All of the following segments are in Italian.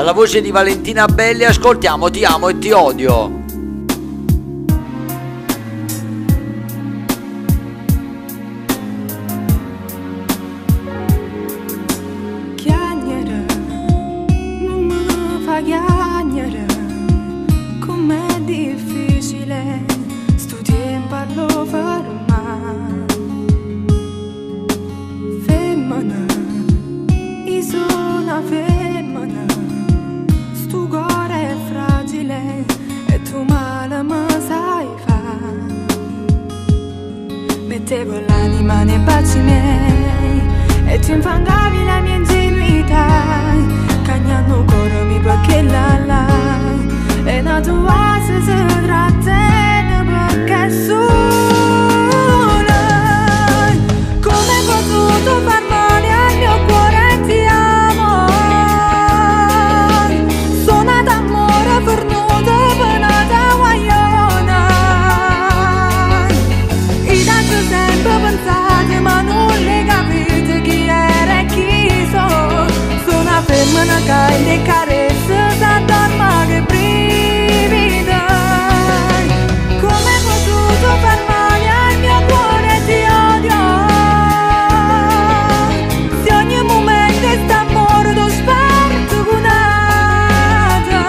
Dalla voce di Valentina Belli ascoltiamo Ti amo e ti odio. Chiagnere, non mi fa chiagnere, com'è difficile sto tempo a lo fermare. Femmina, io sono una femmina, sto cuore è fragile e tu male mi sai fare. Mettevo l'anima nei baci miei e tu infangavi la mia ingenuità, cagnando cuore mi perché la e una tua se trattiene perché sola. Come hai potuto far male al mio cuore? Ti amo, sono d'amore fornuto per una guagliona. I tanto sempre pensate ma non le capite chi era e chi sono. Sono una femmina che in le carezze s'addorma che brivida. Come hai potuto far male al mio cuore? Ti odio. Se ogni momento sta morto sparto con nata.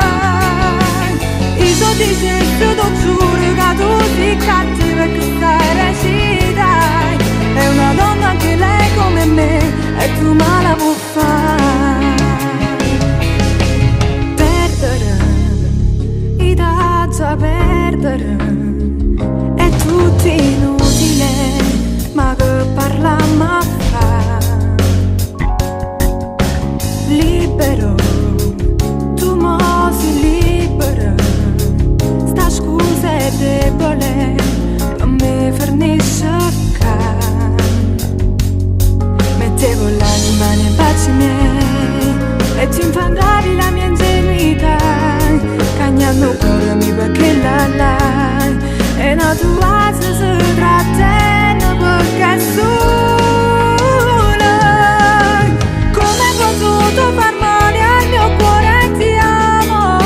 Io so di certo t'ho giuro che tu sei cattiva e che stai recita. È una donna anche lei come me e tu me la puoi fare. Perdere, i da perdere, è tutto inutile, ma che parliamo a fa. Libero, tu mo sei libera, sta scusa è debole, non mi fornisce ca. Mettevo l'anima nei baci miei e tu infangavi la mia ingenuità, cagnando cuore mi perché la e una tua se trattiene perché sola. Come hai potuto far male al mio cuore? Ti amo,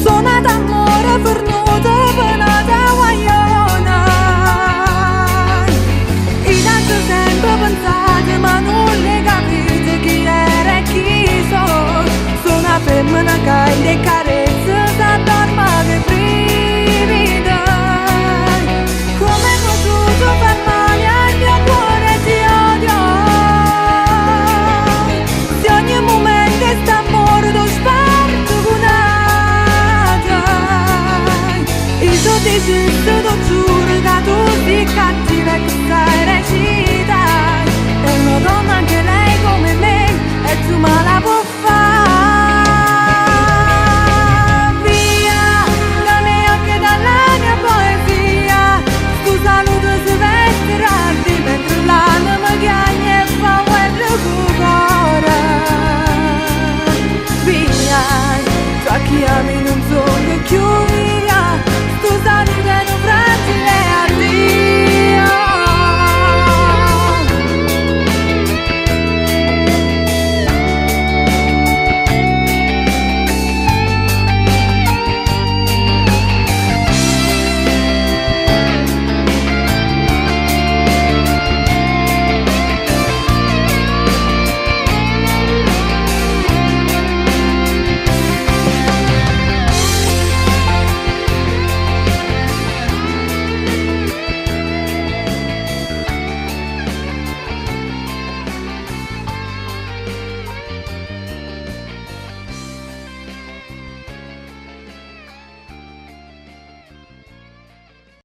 sono d'amore fornuto per una guagliona. I tanto sempre pensate ma non le capite chi era e chi sono. Sono una femmina che in le carezze s'addorma che brivida. Come hai potuto far male al mio cuore? Ti odio. Se ogni momento sta morto sparto con nata. Io so di